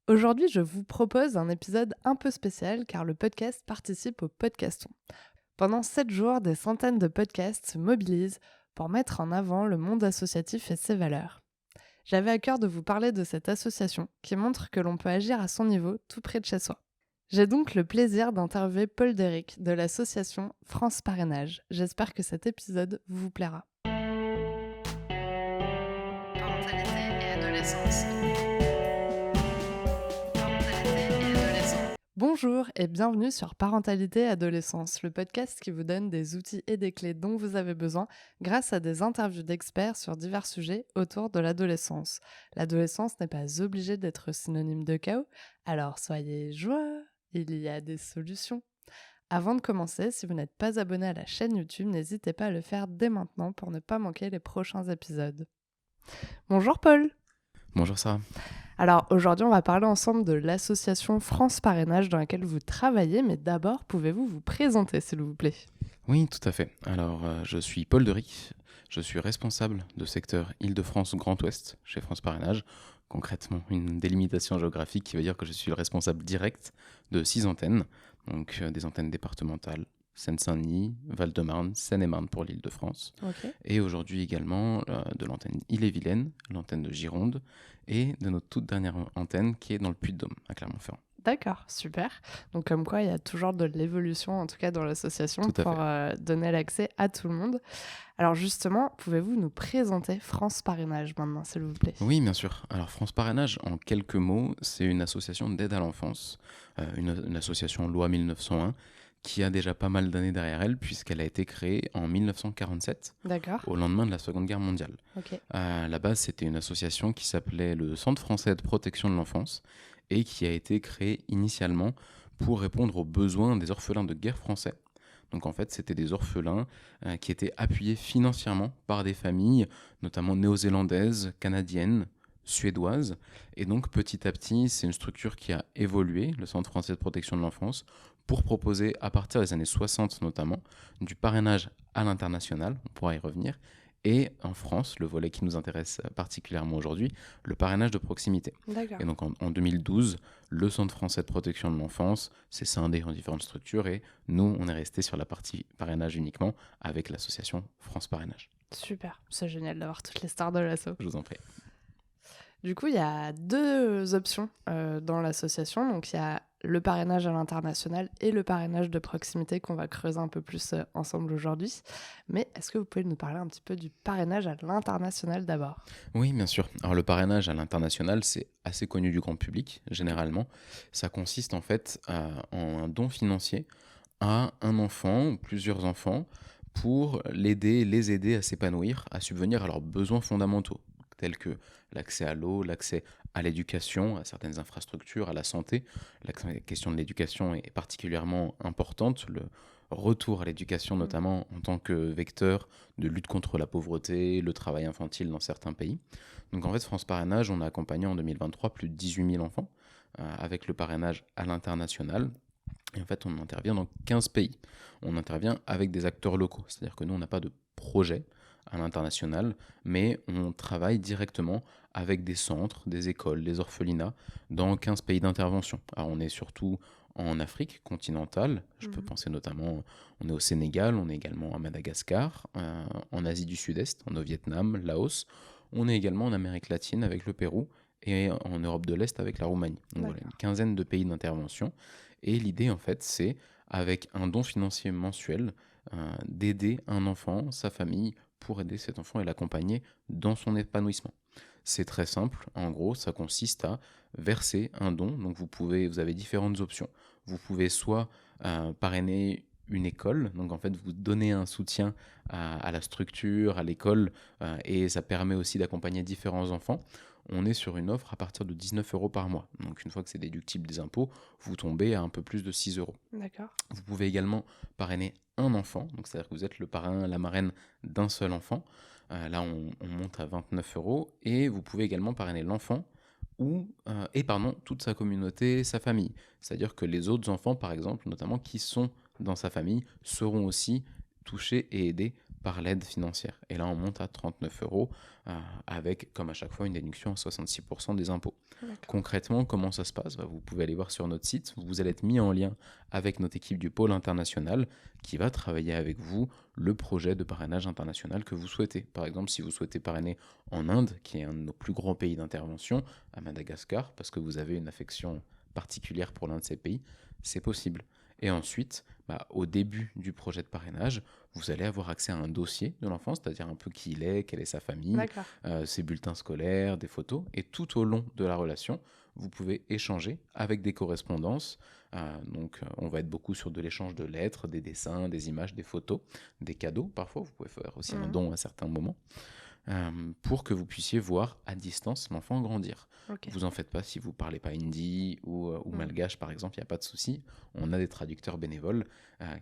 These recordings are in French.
Aujourd'hui, je vous propose un épisode un peu spécial car le podcast participe au Podcaston. Pendant 7 jours, des centaines de podcasts se mobilisent pour mettre en avant le monde associatif et ses valeurs. J'avais à cœur de vous parler de cette association qui montre que l'on peut agir à son niveau tout près de chez soi. J'ai donc le plaisir d'interviewer Paul Déric de l'association France Parrainage. J'espère que cet épisode vous plaira. Parentalité et adolescence. Bonjour et bienvenue sur Parentalité et Adolescence, le podcast qui vous donne des outils et des clés dont vous avez besoin grâce à des interviews d'experts sur divers sujets autour de l'adolescence. L'adolescence n'est pas obligée d'être synonyme de chaos, alors soyez joie, il y a des solutions. Avant de commencer, si vous n'êtes pas abonné à la chaîne YouTube, n'hésitez pas à le faire dès maintenant pour ne pas manquer les prochains épisodes. Bonjour Paul. Bonjour Sarah. Alors aujourd'hui, on va parler ensemble de l'association France Parrainage dans laquelle vous travaillez, mais d'abord, pouvez-vous vous présenter s'il vous plaît ? Oui, tout à fait. Alors, je suis Paul Deric, je suis responsable de secteur Île-de-France Grand Ouest chez France Parrainage. Concrètement, une délimitation géographique qui veut dire que je suis le responsable direct de 6 antennes, donc des antennes départementales, Seine-Saint-Denis, Val-de-Marne, Seine-et-Marne pour l'Île-de-France. Ok. Et aujourd'hui également de l'antenne Ille-et-Vilaine, l'antenne de Gironde, et de notre toute dernière antenne qui est dans le Puy-de-Dôme, à Clermont-Ferrand. D'accord, super. Donc comme quoi, il y a toujours de l'évolution, en tout cas dans l'association, Tout à pour donner l'accès à tout le monde. Alors justement, pouvez-vous nous présenter France Parrainage maintenant, s'il vous plaît ? Oui, bien sûr. Alors France Parrainage, en quelques mots, c'est une association d'aide à l'enfance, une association loi 1901, qui a déjà pas mal d'années derrière elle, puisqu'elle a été créée en 1947, D'accord. au lendemain de la Seconde Guerre mondiale. Ok. À la base, c'était une association qui s'appelait le Centre français de protection de l'enfance, et qui a été créée initialement pour répondre aux besoins des orphelins de guerre français. Donc en fait, c'était des orphelins qui étaient appuyés financièrement par des familles, notamment néo-zélandaises, canadiennes, suédoises. Et donc petit à petit, c'est une structure qui a évolué, le Centre français de protection de l'enfance, pour proposer, à partir des années 60 notamment, du parrainage à l'international, on pourra y revenir, et en France, le volet qui nous intéresse particulièrement aujourd'hui, le parrainage de proximité. D'accord. Et donc en 2012, le Centre français de protection de l'enfance s'est scindé en différentes structures et nous, on est resté sur la partie parrainage uniquement avec l'association France Parrainage. Super, c'est génial d'avoir toutes les stars de l'asso. Je vous en prie. Du coup, il y a deux options dans l'association. Donc, il y a le parrainage à l'international et le parrainage de proximité qu'on va creuser un peu plus ensemble aujourd'hui. Mais est-ce que vous pouvez nous parler un petit peu du parrainage à l'international d'abord ? Oui, bien sûr. Alors le parrainage à l'international, c'est assez connu du grand public, généralement. Ça consiste en fait en un don financier à un enfant ou plusieurs enfants pour les aider à s'épanouir, à subvenir à leurs besoins fondamentaux, tels que l'accès à l'eau, l'accès à l'éducation, à certaines infrastructures, à la santé. La question de l'éducation est particulièrement importante. Le retour à l'éducation, notamment en tant que vecteur de lutte contre la pauvreté, le travail infantile dans certains pays. Donc en fait, France Parrainage, on a accompagné en 2023 plus de 18 000 enfants avec le parrainage à l'international. Et en fait, on intervient dans 15 pays. On intervient avec des acteurs locaux. C'est-à-dire que nous, on n'a pas de projet à l'international, mais on travaille directement avec des centres, des écoles, des orphelinats dans 15 pays d'intervention. Alors, on est surtout en Afrique continentale. Je peux penser notamment, on est au Sénégal, on est également à Madagascar, en Asie du Sud-Est, on est au Vietnam, Laos. On est également en Amérique latine avec le Pérou et en Europe de l'Est avec la Roumanie. Donc voilà, une quinzaine de pays d'intervention. Et l'idée, en fait, c'est, avec un don financier mensuel, d'aider un enfant, sa famille, pour aider cet enfant et l'accompagner dans son épanouissement. C'est très simple. En gros, ça consiste à verser un don. Donc, vous avez différentes options. Vous pouvez soit parrainer une école, donc en fait vous donnez un soutien à la structure, à l'école, et ça permet aussi d'accompagner différents enfants. On est sur une offre à partir de 19 € par mois. Donc une fois que c'est déductible des impôts, vous tombez à un peu plus de 6 €. D'accord. Vous pouvez également parrainer un enfant, donc c'est-à-dire que vous êtes le parrain, la marraine d'un seul enfant. Là, on monte à 29 €. Et vous pouvez également parrainer l'enfant toute sa communauté, sa famille. C'est-à-dire que les autres enfants, par exemple, notamment qui sont dans sa famille, seront aussi touchés et aidés par l'aide financière. Et là, on monte à 39 euros avec, comme à chaque fois, une déduction à 66% des impôts. D'accord. Concrètement, comment ça se passe? Vous pouvez aller voir sur notre site. Vous allez être mis en lien avec notre équipe du pôle international qui va travailler avec vous le projet de parrainage international que vous souhaitez. Par exemple, si vous souhaitez parrainer en Inde, qui est un de nos plus grands pays d'intervention, à Madagascar, parce que vous avez une affection particulière pour l'un de ces pays, c'est possible. Et ensuite, au début du projet de parrainage, vous allez avoir accès à un dossier de l'enfant, c'est-à-dire un peu qui il est, quelle est sa famille, D'accord. ses bulletins scolaires, des photos. Et tout au long de la relation, vous pouvez échanger avec des correspondances. Donc, on va être beaucoup sur de l'échange de lettres, des dessins, des images, des photos, des cadeaux. Parfois, vous pouvez faire aussi un Mhm. don à certains moments pour que vous puissiez voir à distance l'enfant grandir. Ok. Vous en faites pas si vous parlez pas hindi ou Mhm. malgache par exemple, il n'y a pas de souci. On a des traducteurs bénévoles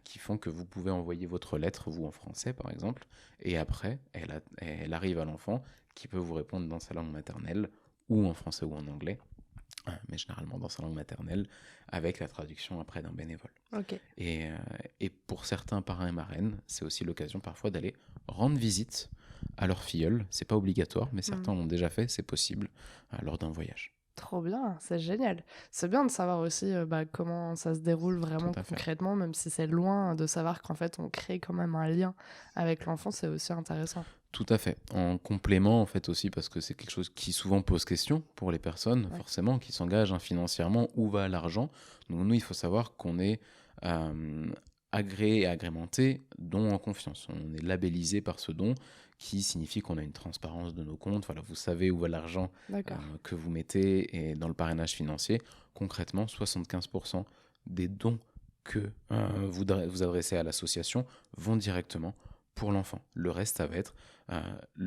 qui font que vous pouvez envoyer votre lettre, vous en français par exemple, et après elle arrive à l'enfant qui peut vous répondre dans sa langue maternelle ou en français ou en anglais, mais généralement dans sa langue maternelle, avec la traduction après d'un bénévole. Ok. Et pour certains parrains et marraines, c'est aussi l'occasion parfois d'aller rendre visite à leur filleul. C'est pas obligatoire, mais certains Mhm. l'ont déjà fait, c'est possible lors d'un voyage. Trop bien, c'est génial. C'est bien de savoir aussi comment ça se déroule Tout vraiment à fait. concrètement, même si c'est loin, de savoir qu'en fait on crée quand même un lien avec l'enfant, c'est aussi intéressant. Tout à fait. En complément, en fait, aussi, parce que c'est quelque chose qui souvent pose question pour les personnes, Ouais. forcément, qui s'engagent financièrement, où va l'argent. Donc, nous, il faut savoir qu'on est euh, agréé et agrémenté don en confiance. On est labellisé par ce don, qui signifie qu'on a une transparence de nos comptes. Voilà, vous savez où va l'argent D'accord. que vous mettez et dans le parrainage financier. Concrètement, 75% des dons que vous adressez à l'association vont directement pour l'enfant. Le reste, ça va être euh,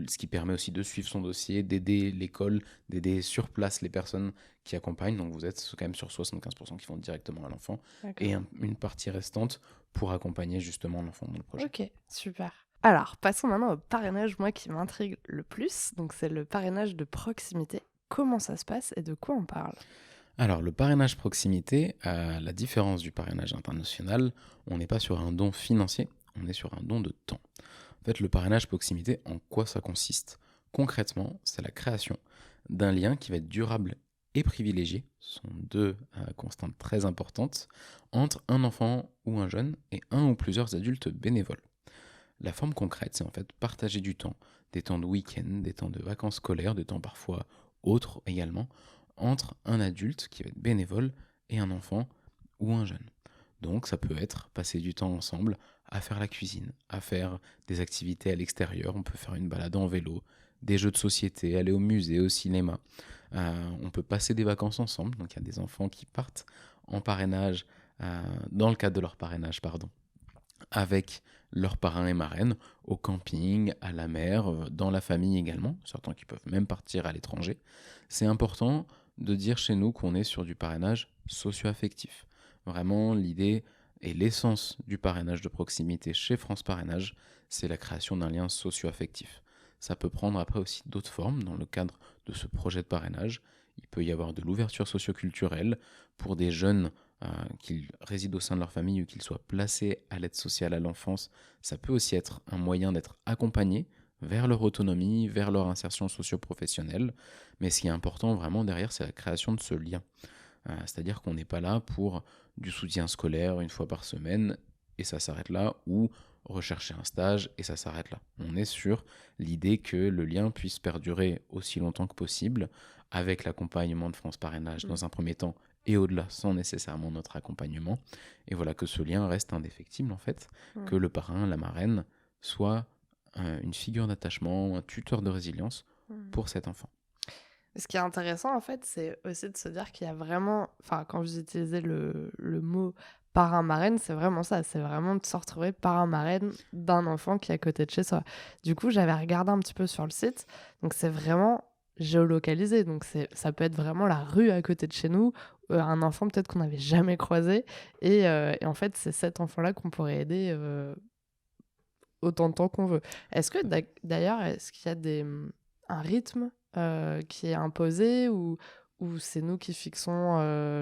ce qui permet aussi de suivre son dossier, d'aider l'école, d'aider sur place les personnes qui accompagnent. Donc vous êtes quand même sur 75% qui vont directement à l'enfant et D'accord. une partie restante pour accompagner justement l'enfant dans le projet. Ok, super. Alors, passons maintenant au parrainage, moi qui m'intrigue le plus. Donc, c'est le parrainage de proximité. Comment ça se passe et de quoi on parle? Alors le parrainage proximité, à la différence du parrainage international, on n'est pas sur un don financier, on est sur un don de temps. En fait, le parrainage proximité, en quoi ça consiste? Concrètement, c'est la création d'un lien qui va être durable et privilégié, ce sont deux constantes très importantes, entre un enfant ou un jeune et un ou plusieurs adultes bénévoles. La forme concrète, c'est en fait partager du temps, des temps de week-end, des temps de vacances scolaires, des temps parfois autres également, entre un adulte qui va être bénévole et un enfant ou un jeune. Donc ça peut être passer du temps ensemble à faire la cuisine, à faire des activités à l'extérieur, on peut faire une balade en vélo, des jeux de société, aller au musée, au cinéma. On peut passer des vacances ensemble, donc il y a des enfants qui partent en parrainage, dans le cadre de leur parrainage, pardon, avec leurs parrains et marraines, au camping, à la mer, dans la famille également, certains qui peuvent même partir à l'étranger. C'est important de dire chez nous qu'on est sur du parrainage socio-affectif. Vraiment, l'idée et l'essence du parrainage de proximité chez France Parrainage, c'est la création d'un lien socio-affectif. Ça peut prendre après aussi d'autres formes dans le cadre de ce projet de parrainage. Il peut y avoir de l'ouverture socio-culturelle pour des jeunes qu'ils résident au sein de leur famille ou qu'ils soient placés à l'aide sociale à l'enfance. Ça peut aussi être un moyen d'être accompagné vers leur autonomie, vers leur insertion socio-professionnelle. Mais ce qui est important vraiment derrière, c'est la création de ce lien. C'est-à-dire qu'on n'est pas là pour du soutien scolaire une fois par semaine et ça s'arrête là, ou rechercher un stage et ça s'arrête là. On est sur l'idée que le lien puisse perdurer aussi longtemps que possible avec l'accompagnement de France Parrainage Mm. dans un premier temps et au-delà sans nécessairement notre accompagnement. Et voilà que ce lien reste indéfectible en fait, Mm. que le parrain, la marraine soit une figure d'attachement, un tuteur de résilience Mm. pour cet enfant. Ce qui est intéressant, en fait, c'est aussi de se dire qu'il y a vraiment, enfin, quand vous utilisez le mot parrain-marraine, c'est vraiment ça, c'est vraiment de se retrouver parrain-marraine d'un enfant qui est à côté de chez soi. Du coup, j'avais regardé un petit peu sur le site, donc c'est vraiment géolocalisé, donc ça peut être vraiment la rue à côté de chez nous, un enfant peut-être qu'on n'avait jamais croisé, et en fait, c'est cet enfant-là qu'on pourrait aider autant de temps qu'on veut. Est-ce que d'ailleurs, est-ce qu'il y a un rythme qui est imposé ou c'est nous qui fixons,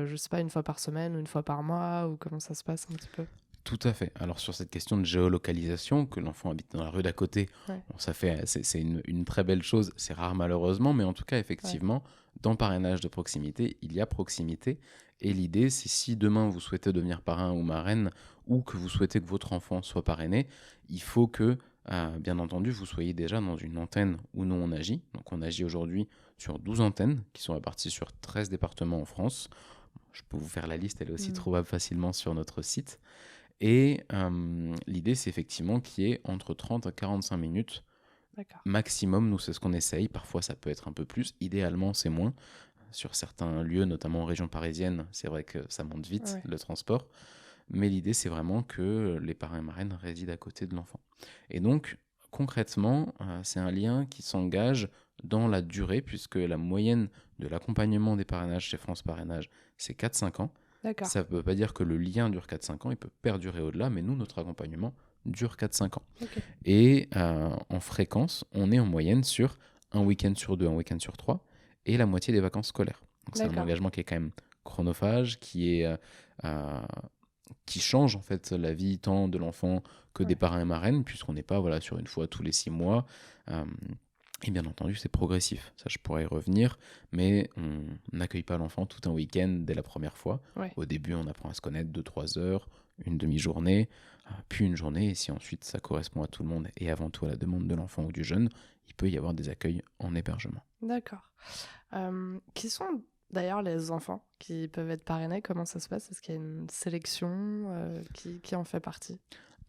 je sais pas, une fois par semaine ou une fois par mois ou comment ça se passe un petit peu? Tout à fait. Alors sur cette question de géolocalisation, que l'enfant habite dans la rue d'à côté, Ouais, bon, c'est une très belle chose, c'est rare malheureusement, mais en tout cas ouais. effectivement, dans parrainage de proximité, il y a proximité. Et l'idée, c'est si demain vous souhaitez devenir parrain ou marraine, ou que vous souhaitez que votre enfant soit parrainé, il faut que, bien entendu, vous soyez déjà dans une antenne où nous on agit. Donc on agit aujourd'hui sur 12 antennes qui sont réparties sur 13 départements en France. Je peux vous faire la liste, elle est aussi Mmh. trouvable facilement sur notre site. Et l'idée, c'est effectivement qu'il y ait entre 30 à 45 minutes D'accord. maximum. Nous, c'est ce qu'on essaye. Parfois, ça peut être un peu plus. Idéalement, c'est moins. Sur certains lieux, notamment en région parisienne, c'est vrai que ça monte vite, Ouais. le transport. Mais l'idée, c'est vraiment que les parrains et marraines résident à côté de l'enfant. Et donc, concrètement, c'est un lien qui s'engage dans la durée, puisque la moyenne de l'accompagnement des parrainages chez France Parrainage, c'est 4-5 ans. D'accord. Ça ne veut pas dire que le lien dure 4-5 ans, il peut perdurer au-delà, mais nous, notre accompagnement dure 4-5 ans. OK. Et en fréquence, on est en moyenne sur un week-end sur 2, un week-end sur 3, et la moitié des vacances scolaires. Donc c'est un D'accord. engagement qui est quand même chronophage, euh, qui change en fait la vie tant de l'enfant que des Ouais. parrains et marraines, puisqu'on n'est pas voilà, sur une fois tous les 6 mois. Euh, et bien entendu, c'est progressif. Ça, je pourrais y revenir, mais on n'accueille pas l'enfant tout un week-end dès la première fois. Ouais. Au début, on apprend à se connaître 2-3 heures, une demi-journée, puis une journée. Et si ensuite ça correspond à tout le monde et avant tout à la demande de l'enfant ou du jeune, il peut y avoir des accueils en hébergement. D'accord. Qui sont d'ailleurs les enfants qui peuvent être parrainés? Comment ça se passe? Est-ce qu'il y a une sélection, qui en fait partie?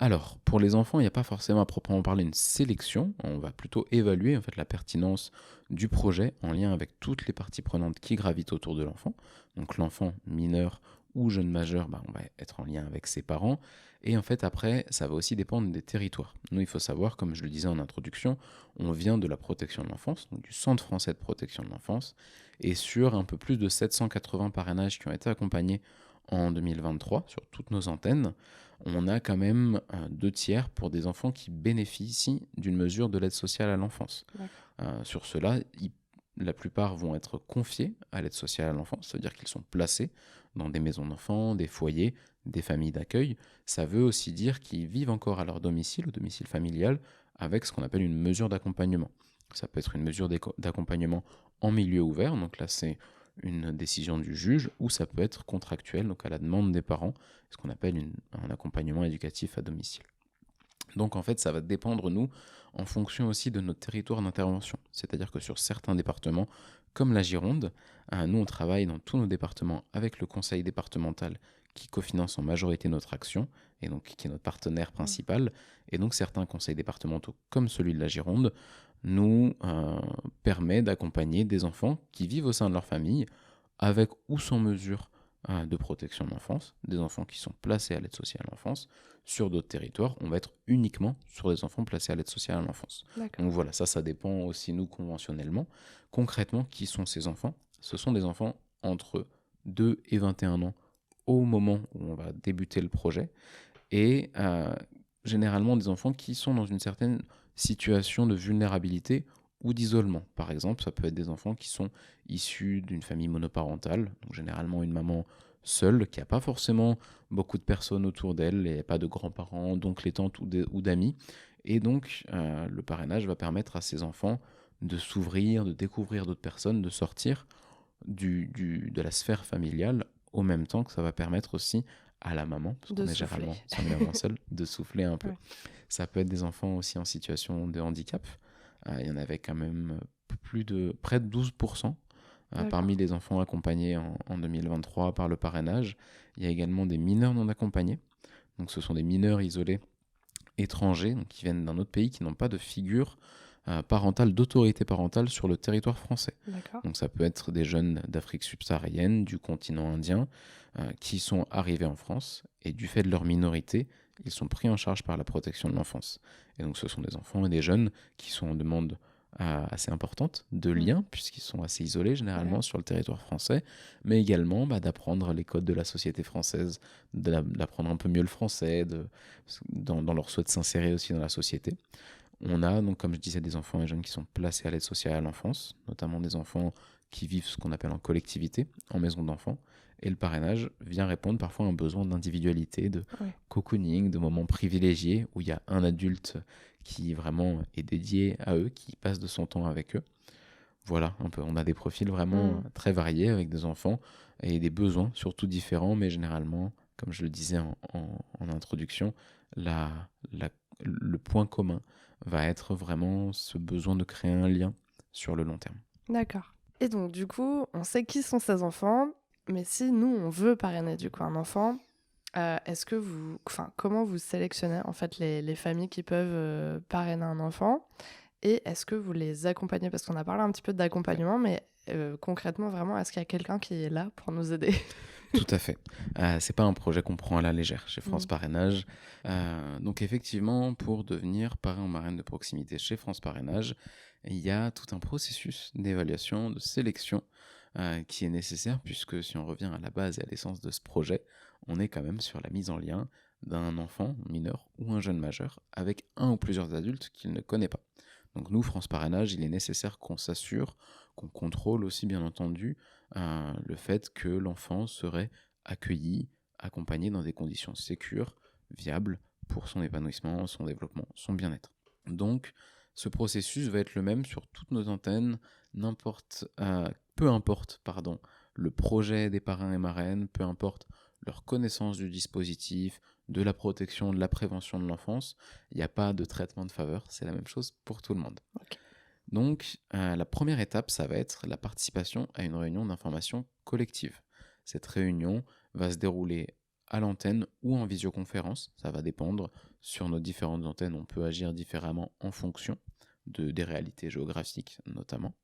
Alors, pour les enfants, il n'y a pas forcément à proprement parler une sélection. On va plutôt évaluer en fait la pertinence du projet en lien avec toutes les parties prenantes qui gravitent autour de l'enfant. Donc l'enfant mineur ou jeune majeur, on va être en lien avec ses parents. Et en fait, après, ça va aussi dépendre des territoires. Nous, il faut savoir, comme je le disais en introduction, on vient de la protection de l'enfance, donc du Centre français de protection de l'enfance, et sur un peu plus de 780 parrainages qui ont été accompagnés en 2023 sur toutes nos antennes, on a quand même 2 tiers pour des enfants qui bénéficient d'une mesure de l'aide sociale à l'enfance. D'accord. Sur cela, la plupart vont être confiés à l'aide sociale à l'enfance, c'est-à-dire qu'ils sont placés dans des maisons d'enfants, des foyers, des familles d'accueil. Ça veut aussi dire qu'ils vivent encore à leur domicile, au domicile familial, avec ce qu'on appelle une mesure d'accompagnement. Ça peut être une mesure d'accompagnement en milieu ouvert, donc là c'est une décision du juge, ou ça peut être contractuel, donc à la demande des parents, ce qu'on appelle un accompagnement éducatif à domicile. Donc en fait, ça va dépendre, nous, en fonction aussi de notre territoire d'intervention. C'est-à-dire que sur certains départements, comme la Gironde, nous, on travaille dans tous nos départements avec le conseil départemental qui cofinance en majorité notre action, et donc qui est notre partenaire Mmh. principal. Et donc certains conseils départementaux, comme celui de la Gironde, nous permet d'accompagner des enfants qui vivent au sein de leur famille, avec ou sans mesure de protection de l'enfance, des enfants qui sont placés à l'aide sociale à l'enfance. Sur d'autres territoires, on va être uniquement sur des enfants placés à l'aide sociale à l'enfance. D'accord. Donc voilà, ça dépend aussi nous conventionnellement. Concrètement, qui sont ces enfants? Ce sont des enfants entre 2 et 21 ans au moment où on va débuter le projet, et généralement des enfants qui sont dans une certaine situation de vulnérabilité ou d'isolement. Par exemple, ça peut être des enfants qui sont issus d'une famille monoparentale, donc généralement une maman seule, qui n'a pas forcément beaucoup de personnes autour d'elle, et pas de grands-parents, donc les tantes ou d'amis. Et donc, le parrainage va permettre à ces enfants de s'ouvrir, de découvrir d'autres personnes, de sortir de la sphère familiale, au même temps que ça va permettre aussi à la maman, parce De qu'on est souffler. généralement singulièrement seul, de souffler un peu. Ouais. Ça peut être des enfants aussi en situation de handicap. Il y en avait quand même près de 12% parmi D'accord. les enfants accompagnés en 2023 par le parrainage. Il y a également des mineurs non accompagnés. Donc ce sont des mineurs isolés étrangers, donc qui viennent d'un autre pays, qui n'ont pas de figure parentale, d'autorité parentale sur le territoire français. D'accord. Donc ça peut être des jeunes d'Afrique subsaharienne, du continent indien, qui sont arrivés en France, et du fait de leur minorité, ils sont pris en charge par la protection de l'enfance. Et donc ce sont des enfants et des jeunes qui sont en demande assez importante de Mmh. liens, puisqu'ils sont assez isolés Ouais. généralement sur le territoire français, mais également d'apprendre les codes de la société française, d'apprendre un peu mieux le français, dans leur souhait de s'insérer aussi dans la société. On a donc, comme je disais, des enfants et jeunes qui sont placés à l'aide sociale à l'enfance, notamment des enfants qui vivent ce qu'on appelle en collectivité, en maison d'enfants. Et le parrainage vient répondre parfois à un besoin d'individualité, de Ouais. cocooning, de moments privilégiés où il y a un adulte qui vraiment est dédié à eux, qui passe de son temps avec eux. Voilà, un peu. On a des profils vraiment très variés avec des enfants et des besoins surtout différents, mais généralement, comme je le disais en introduction, le point commun va être vraiment ce besoin de créer un lien sur le long terme. D'accord. Et donc, du coup, on sait qui sont ces enfants, mais si nous, on veut parrainer du coup un enfant, est-ce que comment vous sélectionnez en fait les familles qui peuvent parrainer un enfant? Et est-ce que vous les accompagnez? Parce qu'on a parlé un petit peu d'accompagnement, mais concrètement, vraiment, est-ce qu'il y a quelqu'un qui est là pour nous aider? Tout à fait. C'est pas un projet qu'on prend à la légère chez France Mm. Parrainage. Donc effectivement, pour devenir parrain ou marraine de proximité chez France Parrainage, il y a tout un processus d'évaluation, de sélection qui est nécessaire, puisque si on revient à la base et à l'essence de ce projet, on est quand même sur la mise en lien d'un enfant mineur ou un jeune majeur avec un ou plusieurs adultes qu'il ne connaît pas. Donc nous, France Parrainage, il est nécessaire qu'on s'assure, qu'on contrôle aussi bien entendu le fait que l'enfant serait accueilli, accompagné dans des conditions sécures, viables pour son épanouissement, son développement, son bien-être. Donc, ce processus va être le même sur toutes nos antennes, peu importe le projet des parrains et marraines, peu importe leur connaissance du dispositif, de la protection, de la prévention de l'enfance, il n'y a pas de traitement de faveur, c'est la même chose pour tout le monde. Ok. Donc, la première étape, ça va être la participation à une réunion d'information collective. Cette réunion va se dérouler à l'antenne ou en visioconférence, ça va dépendre. Sur nos différentes antennes, on peut agir différemment en fonction des réalités géographiques notamment.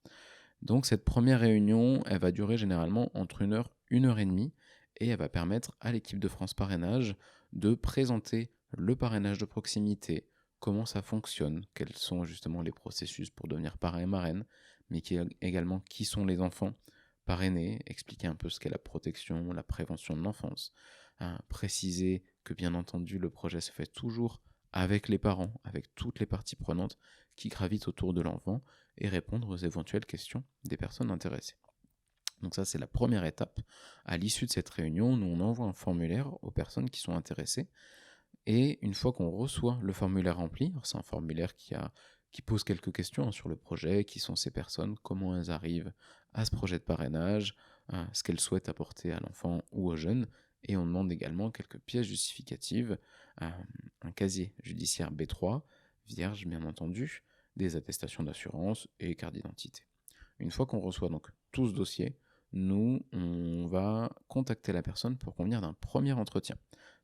Donc cette première réunion, elle va durer généralement entre 1 heure et demie, et elle va permettre à l'équipe de France Parrainage de présenter le parrainage de proximité, comment ça fonctionne, quels sont justement les processus pour devenir parrain et marraine, mais également qui sont les enfants parrainés, expliquer un peu ce qu'est la protection, la prévention de l'enfance, préciser que bien entendu le projet se fait toujours avec les parents, avec toutes les parties prenantes qui gravitent autour de l'enfant, et répondre aux éventuelles questions des personnes intéressées. Donc ça, c'est la première étape. À l'issue de cette réunion, nous, on envoie un formulaire aux personnes qui sont intéressées. Et une fois qu'on reçoit le formulaire rempli, c'est un formulaire qui pose quelques questions sur le projet, qui sont ces personnes, comment elles arrivent à ce projet de parrainage, ce qu'elles souhaitent apporter à l'enfant ou au jeune. Et on demande également quelques pièces justificatives, un casier judiciaire B3, vierge bien entendu, des attestations d'assurance et carte d'identité. Une fois qu'on reçoit donc tout ce dossier, nous, on va contacter la personne pour convenir d'un premier entretien.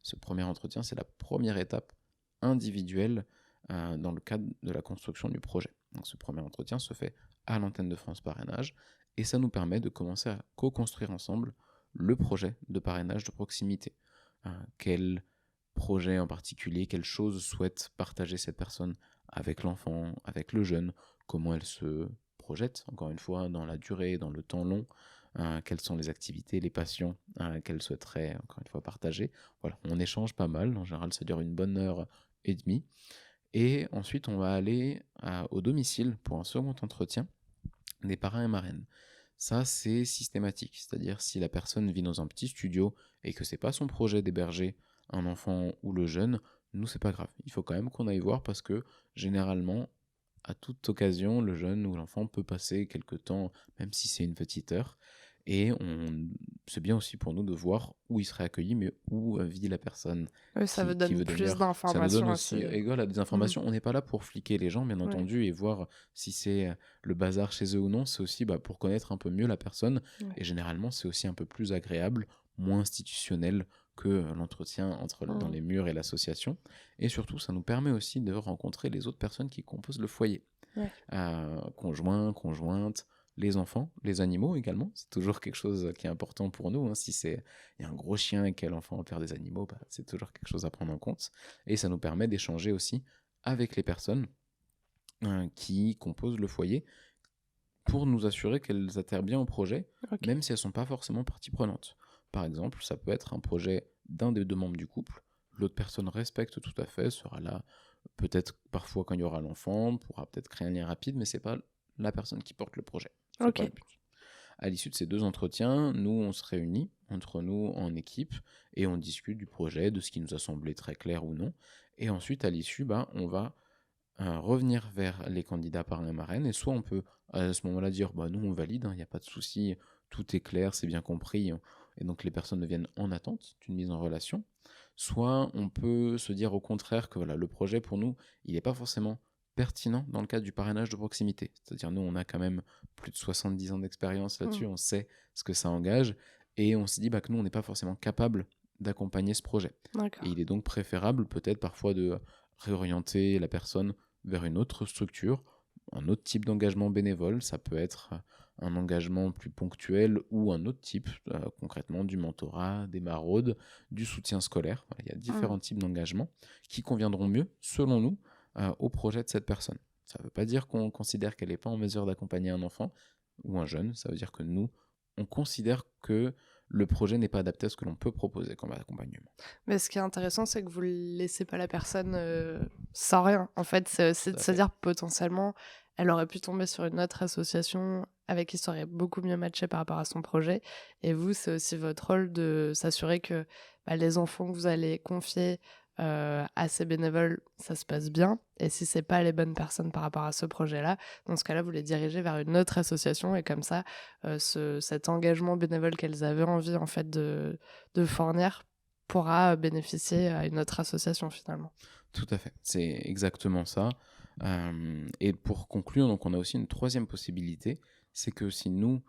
Ce premier entretien, c'est la première étape individuelle dans le cadre de la construction du projet. Donc, ce premier entretien se fait à l'antenne de France Parrainage, et ça nous permet de commencer à co-construire ensemble le projet de parrainage de proximité. Quel projet en particulier, quelles choses souhaite partager cette personne avec l'enfant, avec le jeune, comment elle se projette, encore une fois, dans la durée, dans le temps long, quelles sont les activités, les passions qu'elle souhaiterait, encore une fois, partager. Voilà, on échange pas mal, en général ça dure 1 heure et demie, et ensuite on va aller au domicile pour un second entretien des parrains et marraines. Ça, c'est systématique, c'est-à-dire si la personne vit dans un petit studio et que c'est pas son projet d'héberger un enfant ou le jeune, nous c'est pas grave. Il faut quand même qu'on aille voir, parce que généralement, à toute occasion, le jeune ou l'enfant peut passer quelque temps, même si c'est une petite heure, et c'est bien aussi pour nous de voir où il serait accueilli, mais où vit la personne Oui, ça vous qui donne veut plus devenir. Ça nous donne d'informations aussi aussi. égal à des Mm. informations. On n'est pas là pour fliquer les gens, bien Ouais. entendu, et voir si c'est le bazar chez eux ou non. C'est aussi pour connaître un peu mieux la personne. Ouais. Et généralement, c'est aussi un peu plus agréable, moins institutionnel que l'entretien dans les murs et l'association. Et surtout, ça nous permet aussi de rencontrer les autres personnes qui composent le foyer. Ouais. Conjoints, conjointes, les enfants, les animaux également. C'est toujours quelque chose qui est important pour nous. Si il y a un gros chien et que l'enfant perd des animaux, c'est toujours quelque chose à prendre en compte. Et ça nous permet d'échanger aussi avec les personnes qui composent le foyer, pour nous assurer qu'elles atterrent bien au projet, Ok. même si elles ne sont pas forcément partie prenante. Par exemple, ça peut être un projet d'un des deux membres du couple. L'autre personne respecte tout à fait, sera là peut-être parfois quand il y aura l'enfant, pourra peut-être créer un lien rapide, mais c'est pas la personne qui porte le projet. C'est Ok. pas le but. À l'issue de ces 2 entretiens, nous, on se réunit entre nous en équipe et on discute du projet, de ce qui nous a semblé très clair ou non. Et ensuite, à l'issue, on va revenir vers les candidats parrains et marraines et soit on peut à ce moment-là dire nous on valide, il n'y a pas de souci, tout est clair, c'est bien compris, et donc les personnes deviennent en attente d'une mise en relation. Soit on peut se dire au contraire que voilà, le projet pour nous, il n'est pas forcément pertinent dans le cadre du parrainage de proximité. C'est-à-dire nous on a quand même plus de 70 ans d'expérience là-dessus, on sait ce que ça engage et on se dit que nous on n'est pas forcément capable d'accompagner ce projet. D'accord. Et il est donc préférable peut-être parfois de réorienter la personne vers une autre structure, un autre type d'engagement bénévole. Ça peut être un engagement plus ponctuel ou un autre type, concrètement du mentorat, des maraudes, du soutien scolaire. Voilà, il y a différents types d'engagements qui conviendront mieux, selon nous, au projet de cette personne. Ça ne veut pas dire qu'on considère qu'elle n'est pas en mesure d'accompagner un enfant ou un jeune, ça veut dire que nous, on considère que le projet n'est pas adapté à ce que l'on peut proposer comme accompagnement. Mais ce qui est intéressant, c'est que vous ne laissez pas la personne sans rien. En fait, c'est de se dire potentiellement, elle aurait pu tomber sur une autre association avec qui ça aurait beaucoup mieux matché par rapport à son projet. Et vous, c'est aussi votre rôle de s'assurer que les enfants que vous allez confier à ces bénévoles, ça se passe bien. Et si c'est pas les bonnes personnes par rapport à ce projet-là, dans ce cas-là, vous les dirigez vers une autre association. Et comme ça, cet engagement bénévole qu'elles avaient envie en fait de fournir pourra bénéficier à une autre association finalement. Tout à fait, c'est exactement ça. Et pour conclure, donc on a aussi une troisième possibilité, c'est que si nous,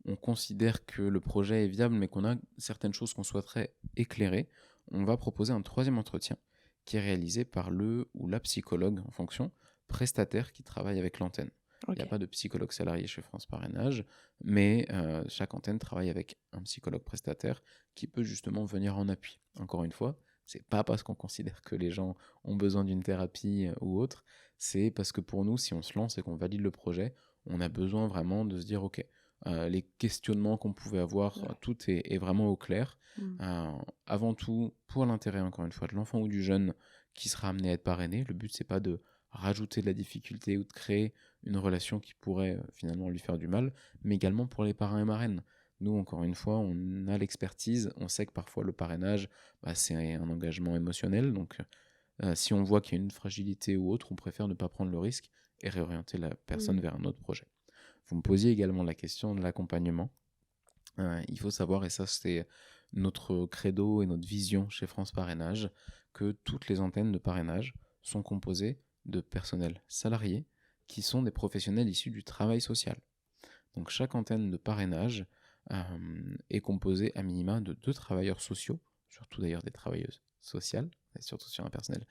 on considère que le projet est viable, mais qu'on a certaines choses qu'on souhaiterait éclairer, on va proposer un troisième entretien qui est réalisé par le ou la psychologue en fonction, prestataire qui travaille avec l'antenne. Il n'y a pas de psychologue salarié chez France Parrainage, mais chaque antenne travaille avec un psychologue prestataire qui peut justement venir en appui. Encore une fois, c'est pas parce qu'on considère que les gens ont besoin d'une thérapie ou autre, c'est parce que pour nous, si on se lance et qu'on valide le projet, on a besoin vraiment de se dire, ok, les questionnements qu'on pouvait avoir, tout est vraiment au clair. Avant tout, pour l'intérêt, encore une fois, de l'enfant ou du jeune qui sera amené à être parrainé, le but, c'est pas de rajouter de la difficulté ou de créer une relation qui pourrait finalement lui faire du mal, mais également pour les parrains et marraines. Nous, encore une fois, on a l'expertise, on sait que parfois le parrainage, c'est un engagement émotionnel, donc si on voit qu'il y a une fragilité ou autre, on préfère ne pas prendre le risque et réorienter la personne vers un autre projet. Vous me posiez également la question de l'accompagnement. Il faut savoir, et ça c'est notre credo et notre vision chez France Parrainage, que toutes les antennes de parrainage sont composées de personnels salariés qui sont des professionnels issus du travail social. Donc chaque antenne de parrainage est composée à minima de 2 travailleurs sociaux, surtout d'ailleurs des travailleuses sociales, et surtout sur un personnel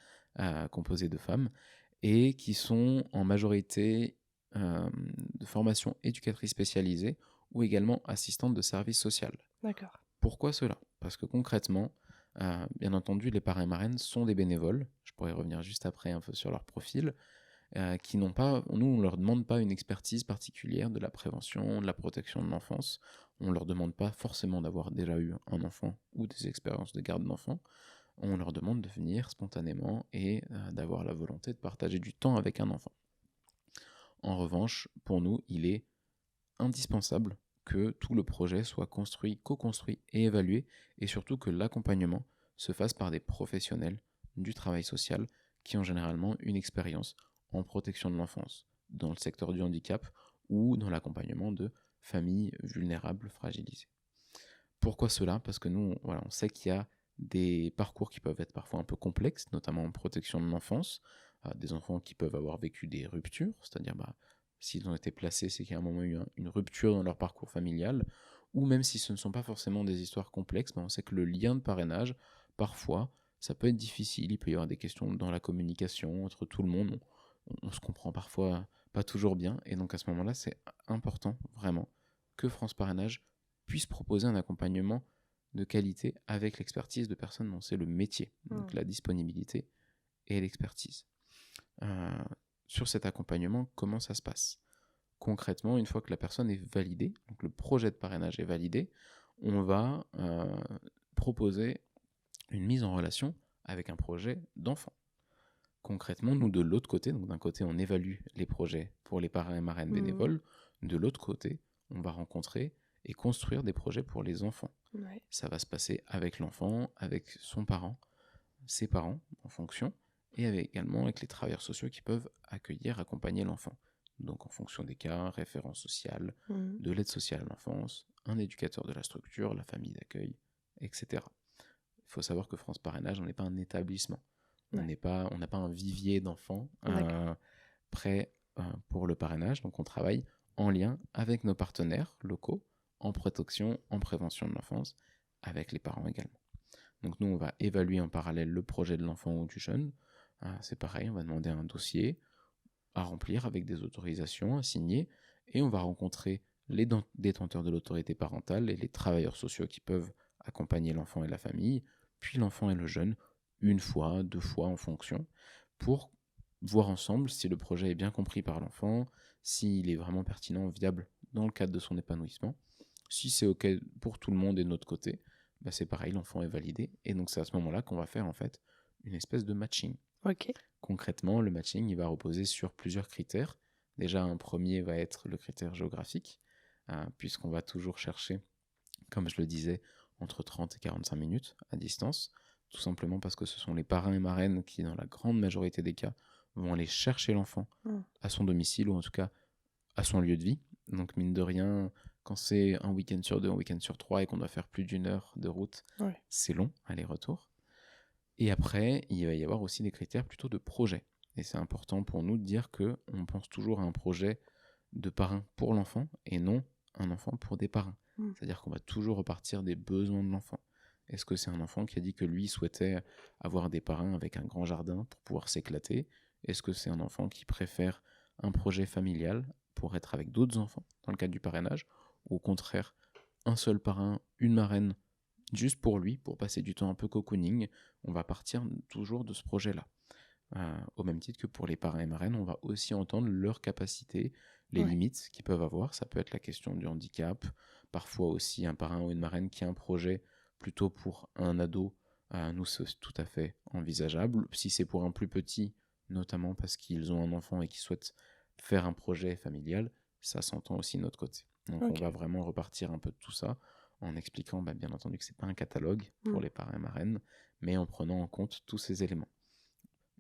composé de femmes, et qui sont en majorité de formation éducatrice spécialisée ou également assistantes de service social. D'accord. Pourquoi cela ? Parce que concrètement, bien entendu, les parrains et marraines sont des bénévoles, je pourrais revenir juste après un peu sur leur profil, qui n'ont pas, nous on ne leur demande pas une expertise particulière de la prévention, de la protection de l'enfance, on ne leur demande pas forcément d'avoir déjà eu un enfant ou des expériences de garde d'enfant, on leur demande de venir spontanément et d'avoir la volonté de partager du temps avec un enfant. En revanche, pour nous, il est indispensable que tout le projet soit construit, co-construit et évalué, et surtout que l'accompagnement se fasse par des professionnels du travail social qui ont généralement une expérience en protection de l'enfance, dans le secteur du handicap ou dans l'accompagnement de familles vulnérables, fragilisées. Pourquoi cela ? Parce que nous, on sait qu'il y a des parcours qui peuvent être parfois un peu complexes, notamment en protection de l'enfance, des enfants qui peuvent avoir vécu des ruptures, c'est-à-dire s'ils ont été placés, c'est qu'il y a un moment eu une rupture dans leur parcours familial, ou même si ce ne sont pas forcément des histoires complexes, on sait que le lien de parrainage, parfois, ça peut être difficile, il peut y avoir des questions dans la communication entre tout le monde, on se comprend parfois pas toujours bien, et donc à ce moment-là, c'est important, vraiment, que France Parrainage puisse proposer un accompagnement de qualité avec l'expertise de personnes dont c'est le métier, donc la disponibilité et l'expertise. Sur cet accompagnement, comment ça se passe ? Concrètement, une fois que la personne est validée, donc le projet de parrainage est validé, on va proposer une mise en relation avec un projet d'enfant. Concrètement, nous de l'autre côté, donc d'un côté on évalue les projets pour les parrains et marraines bénévoles, de l'autre côté on va rencontrer et construire des projets pour les enfants. Ouais. Ça va se passer avec l'enfant, avec son parent, ses parents en fonction, et également avec les travailleurs sociaux qui peuvent accueillir, accompagner l'enfant. Donc en fonction des cas, référent social, Mhm. de l'aide sociale à l'enfance, un éducateur de la structure, la famille d'accueil, etc. Il faut savoir que France Parrainage, on n'est pas un établissement. On n'a pas un vivier d'enfants prêts pour le parrainage. Donc on travaille en lien avec nos partenaires locaux, en protection, en prévention de l'enfance, avec les parents également. Donc nous, on va évaluer en parallèle le projet de l'enfant ou du jeune. C'est pareil, on va demander un dossier à remplir avec des autorisations à signer, et on va rencontrer les détenteurs de l'autorité parentale et les travailleurs sociaux qui peuvent accompagner l'enfant et la famille, puis l'enfant et le jeune, une fois, 2 fois en fonction, pour voir ensemble si le projet est bien compris par l'enfant, s'il est vraiment pertinent, viable dans le cadre de son épanouissement. Si c'est OK pour tout le monde et de notre côté, c'est pareil, l'enfant est validé, et donc c'est à ce moment-là qu'on va faire en fait une espèce de matching. Ok. Concrètement, le matching, il va reposer sur plusieurs critères. Déjà, un premier va être le critère géographique, puisqu'on va toujours chercher, comme je le disais, entre 30 et 45 minutes à distance, tout simplement parce que ce sont les parrains et marraines qui, dans la grande majorité des cas, vont aller chercher l'enfant à son domicile, ou en tout cas à son lieu de vie. Donc mine de rien, quand c'est un week-end sur 2, un week-end sur 3 et qu'on doit faire plus d'1 heure de route, c'est long, aller-retour. Et après, il va y avoir aussi des critères plutôt de projet. Et c'est important pour nous de dire qu'on pense toujours à un projet de parrain pour l'enfant et non un enfant pour des parrains. C'est-à-dire qu'on va toujours repartir des besoins de l'enfant. Est-ce que c'est un enfant qui a dit que lui souhaitait avoir des parrains avec un grand jardin pour pouvoir s'éclater ? Est-ce que c'est un enfant qui préfère un projet familial pour être avec d'autres enfants dans le cadre du parrainage ? Ou au contraire, un seul parrain, une marraine, juste pour lui, pour passer du temps un peu cocooning, on va partir toujours de ce projet-là. Au même titre que pour les parrains et marraines, on va aussi entendre leurs capacités, les limites qu'ils peuvent avoir. Ça peut être la question du handicap, parfois aussi un parrain ou une marraine qui a un projet plutôt pour un ado, nous c'est tout à fait envisageable. Si c'est pour un plus petit, notamment parce qu'ils ont un enfant et qu'ils souhaitent faire un projet familial, ça s'entend aussi de notre côté. Donc on va vraiment repartir un peu de tout ça, en expliquant bien entendu que c'est pas un catalogue pour les parrains et marraines, mais en prenant en compte tous ces éléments.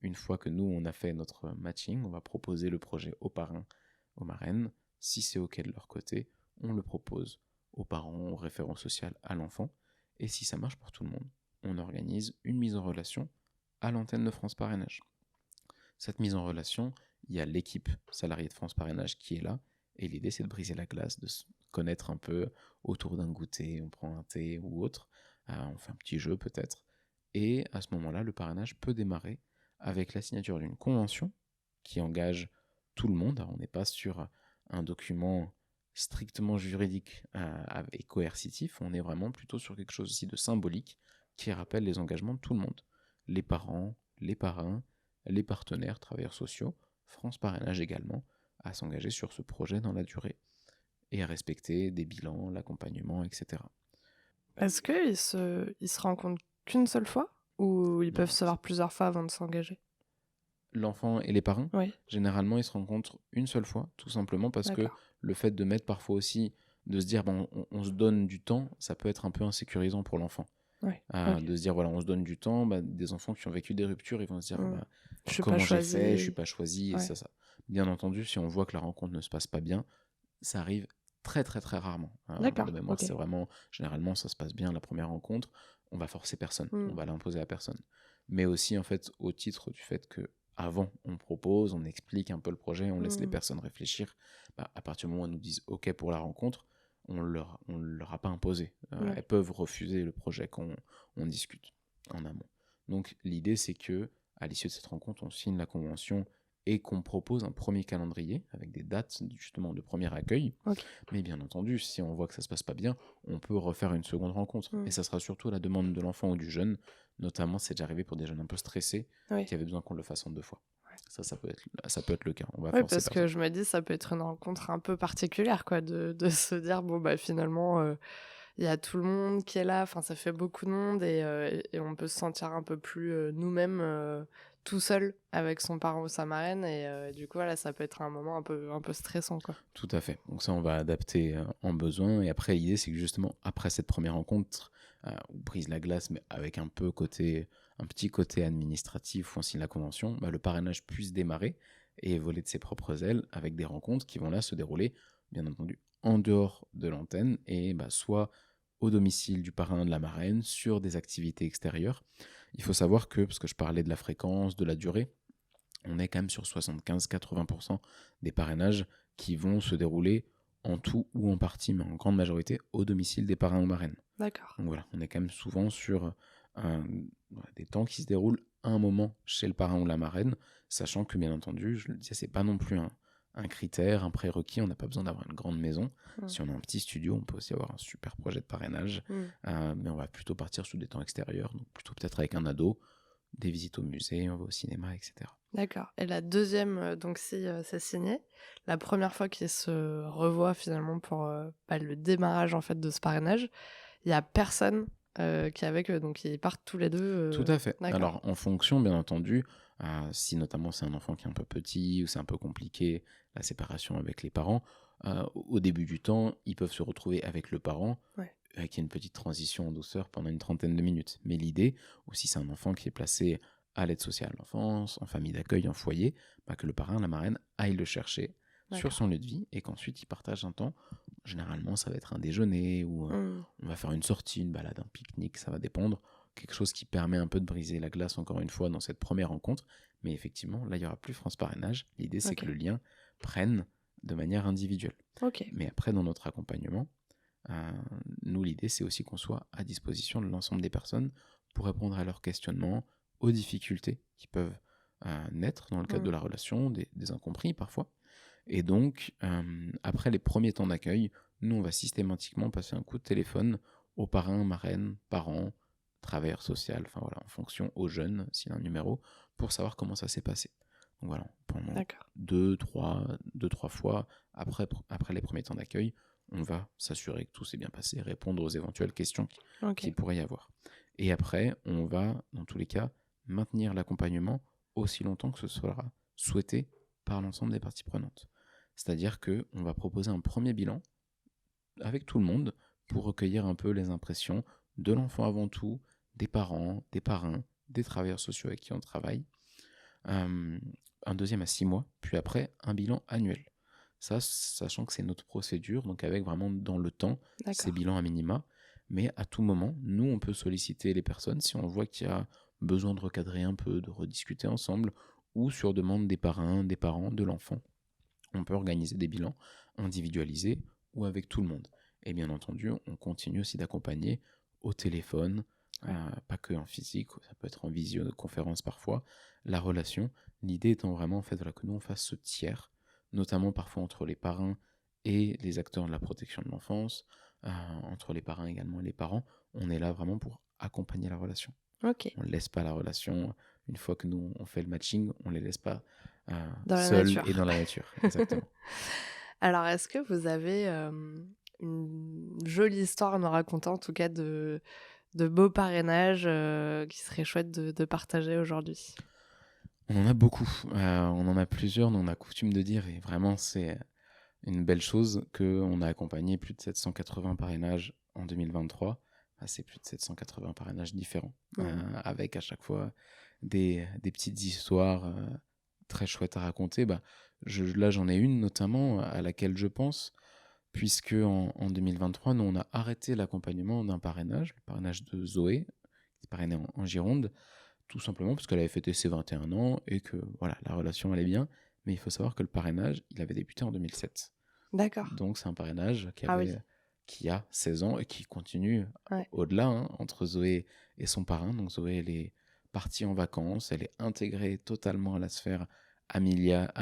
Une fois que nous, on a fait notre matching, on va proposer le projet aux parrains, aux marraines. Si c'est OK de leur côté, on le propose aux parents, au référent social, à l'enfant. Et si ça marche pour tout le monde, on organise une mise en relation à l'antenne de France Parrainage. Cette mise en relation, il y a l'équipe salariée de France Parrainage qui est là. Et l'idée, c'est de briser la glace, de se connaître un peu autour d'un goûter. On prend un thé ou autre, on fait un petit jeu peut-être. Et à ce moment-là, le parrainage peut démarrer avec la signature d'une convention qui engage tout le monde. Alors, on n'est pas sur un document strictement juridique et coercitif, on est vraiment plutôt sur quelque chose aussi de symbolique qui rappelle les engagements de tout le monde. Les parents, les parrains, les partenaires, travailleurs sociaux, France Parrainage également, à s'engager sur ce projet dans la durée et à respecter des bilans, l'accompagnement, etc. Est-ce qu'ils se rencontrent qu'une seule fois ou ils peuvent se voir plusieurs fois avant de s'engager ? L'enfant et les parrains, Oui. généralement, ils se rencontrent une seule fois, tout simplement parce que le fait de mettre parfois aussi, de se dire, on se donne du temps, ça peut être un peu insécurisant pour l'enfant. De se dire, voilà, on se donne du temps, des enfants qui ont vécu des ruptures, ils vont se dire, comment j'ai fait, je suis pas choisi, et ça. Bien entendu, si on voit que la rencontre ne se passe pas bien, ça arrive très très très rarement. De mémoire, c'est vraiment, généralement, ça se passe bien la première rencontre, on va forcer personne, on va l'imposer à personne. Mais aussi, en fait, au titre du fait que avant, on propose, on explique un peu le projet, on laisse les personnes réfléchir. À partir du moment où elles nous disent OK pour la rencontre, on leur a pas imposé. Elles peuvent refuser le projet qu'on discute en amont. Donc l'idée, c'est que à l'issue de cette rencontre, on signe la convention et qu'on propose un premier calendrier avec des dates justement de premier accueil. Mais bien entendu, si on voit que ça se passe pas bien, on peut refaire une seconde rencontre. Et ça sera surtout à la demande de l'enfant ou du jeune. Notamment, c'est déjà arrivé pour des jeunes un peu stressés qui avaient besoin qu'on le fasse en 2 fois. Ça peut être le cas. On va forcer parce que je me dis, ça peut être une rencontre un peu particulière, quoi, de se dire, finalement, il y a tout le monde qui est là, enfin, ça fait beaucoup de monde et on peut se sentir un peu plus nous-mêmes tout seul avec son parrain ou sa marraine et du coup, voilà, ça peut être un moment un peu stressant, quoi. Tout à fait. Donc ça, on va adapter en besoin. Et après, l'idée, c'est que justement, après cette première rencontre, où brise la glace, mais avec un petit côté administratif où on signe la convention, bah, le parrainage puisse démarrer et voler de ses propres ailes avec des rencontres qui vont là se dérouler, bien entendu, en dehors de l'antenne et bah, soit au domicile du parrain, de la marraine, sur des activités extérieures. Il faut savoir que, parce que je parlais de la fréquence, de la durée, on est quand même sur 75-80% des parrainages qui vont se dérouler en tout ou en partie, mais en grande majorité, au domicile des parrains ou marraines. D'accord. Donc voilà, on est quand même souvent sur des temps qui se déroulent à un moment chez le parrain ou la marraine, sachant que bien entendu, je le disais, c'est pas non plus un critère, un prérequis, on n'a pas besoin d'avoir une grande maison. Mmh. Si on a un petit studio, on peut aussi avoir un super projet de parrainage, Mmh. mais on va plutôt partir sur des temps extérieurs, donc plutôt peut-être avec un ado, des visites au musée, on va au cinéma, etc. D'accord. Et la deuxième, donc si c'est signé, la première fois qu'ils se revoient finalement pour le démarrage en fait de ce parrainage, il y a personne qui est avec eux, donc ils partent tous les deux. Tout à fait. D'accord. Alors, en fonction, bien entendu, si notamment c'est un enfant qui est un peu petit ou c'est un peu compliqué, la séparation avec les parents, au début du temps, ils peuvent se retrouver avec le parent, Ouais. avec une petite transition en douceur pendant une trentaine de minutes. Mais l'idée, ou si c'est un enfant qui est placé à l'aide sociale à l'enfance, en famille d'accueil, en foyer, bah, que le parrain, la marraine aille le chercher sur D'accord. son lieu de vie et qu'ensuite ils partagent un temps. Généralement, ça va être un déjeuner ou Mmh. on va faire une sortie, une balade, un pique-nique, ça va dépendre. Quelque chose qui permet un peu de briser la glace, encore une fois, dans cette première rencontre. Mais effectivement, là, il n'y aura plus France Parrainage. L'idée, c'est Ok. que le lien prenne de manière individuelle. Ok. Mais après, dans notre accompagnement, euh, nous, l'idée, c'est aussi qu'on soit à disposition de l'ensemble des personnes pour répondre à leurs questionnements, aux difficultés qui peuvent naître dans le cadre Mmh. de la relation, des incompris parfois. Et donc, après les premiers temps d'accueil, nous, on va systématiquement passer un coup de téléphone aux parrains, marraines, parents, travailleurs sociaux, enfin voilà, en fonction aux jeunes, s'il y a un numéro, pour savoir comment ça s'est passé. Donc voilà, pendant D'accord. deux, trois fois, après les premiers temps d'accueil, on va s'assurer que tout s'est bien passé, répondre aux éventuelles questions Ok. qu'il pourrait y avoir. Et après, on va, dans tous les cas, maintenir l'accompagnement aussi longtemps que ce sera souhaité par l'ensemble des parties prenantes. C'est-à-dire qu'on va proposer un premier bilan avec tout le monde pour recueillir un peu les impressions de l'enfant avant tout, des parents, des parrains, des travailleurs sociaux avec qui on travaille. Un deuxième à 6 mois, puis après un bilan annuel. Ça, sachant que c'est notre procédure, donc avec vraiment dans le temps ces D'accord. bilans à minima, mais à tout moment, nous, on peut solliciter les personnes si on voit qu'il y a besoin de recadrer un peu, de rediscuter ensemble, ou sur demande des parrains, des parents, de l'enfant. On peut organiser des bilans individualisés ou avec tout le monde. Et bien entendu, on continue aussi d'accompagner au téléphone, Ouais. pas que en physique, ça peut être en visioconférence parfois, la relation. L'idée étant vraiment en fait, voilà, que nous on fasse ce tiers, notamment parfois entre les parrains et les acteurs de la protection de l'enfance, entre les parrains également et les parents. On est là vraiment pour accompagner la relation. Ok. On ne laisse pas la relation, une fois que nous on fait le matching, on ne les laisse pas Dans la seuls nature. et dans la nature. Exactement. Alors, est-ce que vous avez une jolie histoire à nous raconter, en tout cas de beaux parrainages qui serait chouette de partager aujourd'hui? On en a beaucoup, on en a plusieurs, nous on a coutume de dire, et vraiment c'est une belle chose, qu'on a accompagné plus de 780 parrainages en 2023. C'est plus de 780 parrainages différents, Mmh. avec à chaque fois des petites histoires très chouettes à raconter. Là j'en ai une notamment à laquelle je pense, puisque en 2023, nous on a arrêté l'accompagnement d'un parrainage, le parrainage de Zoé, qui est parrainée en Gironde, tout simplement parce qu'elle avait fêté ses 21 ans et que voilà, la relation allait bien. Mais il faut savoir que le parrainage, il avait débuté en 2007. D'accord. Donc c'est un parrainage Ah oui. qui a 16 ans et qui continue Ouais. au-delà, hein, entre Zoé et son parrain. Donc Zoé, elle est partie en vacances, elle est intégrée totalement à la sphère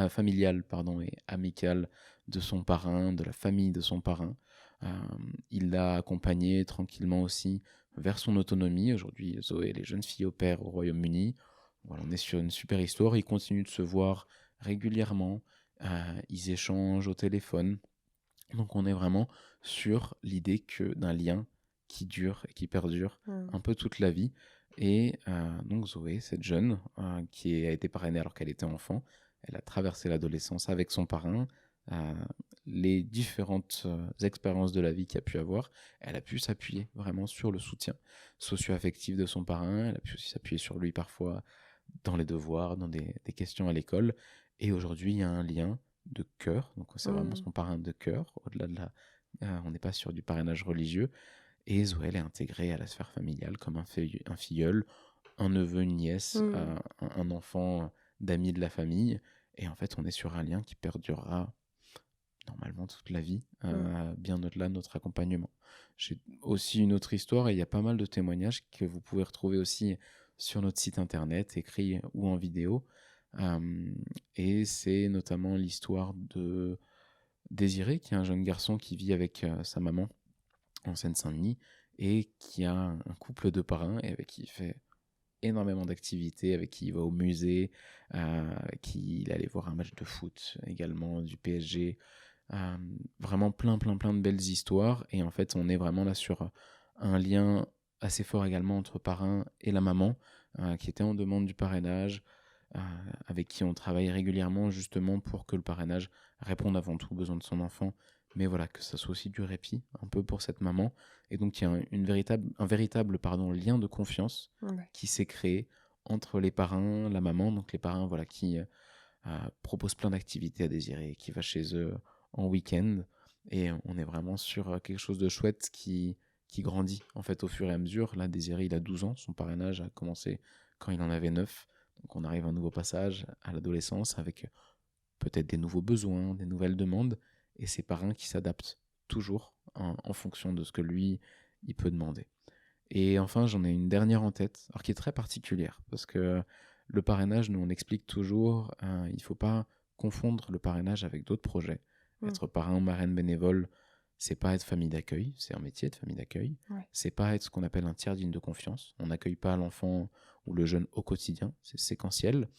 familiale et amicale de son parrain, de la famille de son parrain. Il l'a accompagnée tranquillement aussi vers son autonomie. Aujourd'hui, Zoé, elle est jeune fille au père au Royaume-Uni. Voilà, on est sur une super histoire. Ils continuent de se voir régulièrement. Ils échangent au téléphone. Donc on est vraiment sur l'idée d'un lien qui dure et qui perdure Mmh. un peu toute la vie. Et donc Zoé, cette jeune qui a été parrainée alors qu'elle était enfant, elle a traversé l'adolescence avec son parrain, euh, les différentes expériences de la vie qu'elle a pu avoir, elle a pu s'appuyer vraiment sur le soutien socio-affectif de son parrain, elle a pu aussi s'appuyer sur lui parfois dans les devoirs, dans des questions à l'école. Et aujourd'hui, il y a un lien de cœur, donc c'est vraiment Mmh. son parrain de cœur, au-delà de la... on n'est pas sur du parrainage religieux, et Zoé est intégrée à la sphère familiale comme un filleul, un neveu, une nièce, Mmh. un enfant d'amis de la famille. Et en fait, on est sur un lien qui perdurera normalement toute la vie, Mmh. bien au-delà de notre accompagnement. J'ai aussi une autre histoire et il y a pas mal de témoignages que vous pouvez retrouver aussi sur notre site internet, écrit ou en vidéo. Euh, et c'est notamment l'histoire de Désiré, qui est un jeune garçon qui vit avec sa maman en Seine-Saint-Denis et qui a un couple de parrains et avec qui il fait énormément d'activités, avec qui il va au musée, avec qui il allait voir un match de foot également du PSG. Vraiment plein de belles histoires. Et en fait, on est vraiment là sur un lien assez fort également entre parrain et la maman, qui était en demande du parrainage, euh, avec qui on travaille régulièrement justement pour que le parrainage réponde avant tout aux besoins de son enfant. Mais voilà, que ça soit aussi du répit, un peu pour cette maman. Et donc, il y a un véritable lien de confiance Ouais. qui s'est créé entre les parrains, la maman, donc les parrains voilà, qui proposent plein d'activités à Désiré, qui va chez eux en week-end. Et on est vraiment sur quelque chose de chouette qui grandit en fait au fur et à mesure. Là, Désiré, il a 12 ans, son parrainage a commencé quand il en avait 9. Donc on arrive à un nouveau passage à l'adolescence avec peut-être des nouveaux besoins, des nouvelles demandes, et ses parrains qui s'adaptent toujours en fonction de ce que lui, il peut demander. Et enfin, j'en ai une dernière en tête, alors qui est très particulière, parce que le parrainage, nous on explique toujours, il ne faut pas confondre le parrainage avec d'autres projets. Mmh. Être parrain ou marraine bénévole, c'est pas être famille d'accueil, c'est un métier de famille d'accueil. Ouais. C'est pas être ce qu'on appelle un tiers digne de confiance. On n'accueille pas l'enfant ou le jeune au quotidien, c'est séquentiel.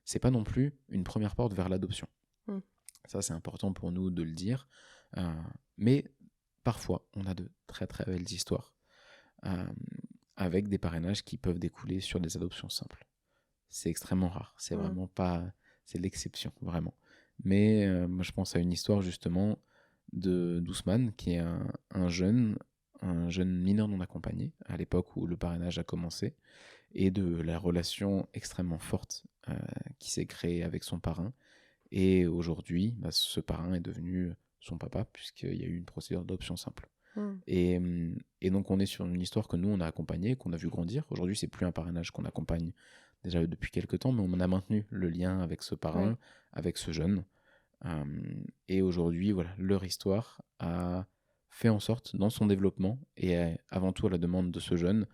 C'est pas non plus une première porte vers l'adoption. Mmh. Ça, c'est important pour nous de le dire. Euh, mais parfois, on a de très très belles histoires euh, avec des parrainages qui peuvent découler sur des adoptions simples. C'est extrêmement rare. C'est Mmh. vraiment pas. C'est l'exception, vraiment. Mais moi, je pense à une histoire justement de d'Ousmane, qui est un jeune mineur non accompagné, à l'époque où le parrainage a commencé, et de la relation extrêmement forte qui s'est créée avec son parrain. Et aujourd'hui, bah, ce parrain est devenu son papa, puisqu'il y a eu une procédure d'adoption simple. Mmh. Et donc, on est sur une histoire que nous, on a accompagnée, qu'on a vu grandir. Aujourd'hui, c'est plus un parrainage qu'on accompagne déjà depuis quelques temps, mais on a maintenu le lien avec ce Ouais. parrain, avec ce jeune. Euh, et aujourd'hui, voilà, leur histoire a fait en sorte, dans son développement, et avant tout à la demande de ce jeune,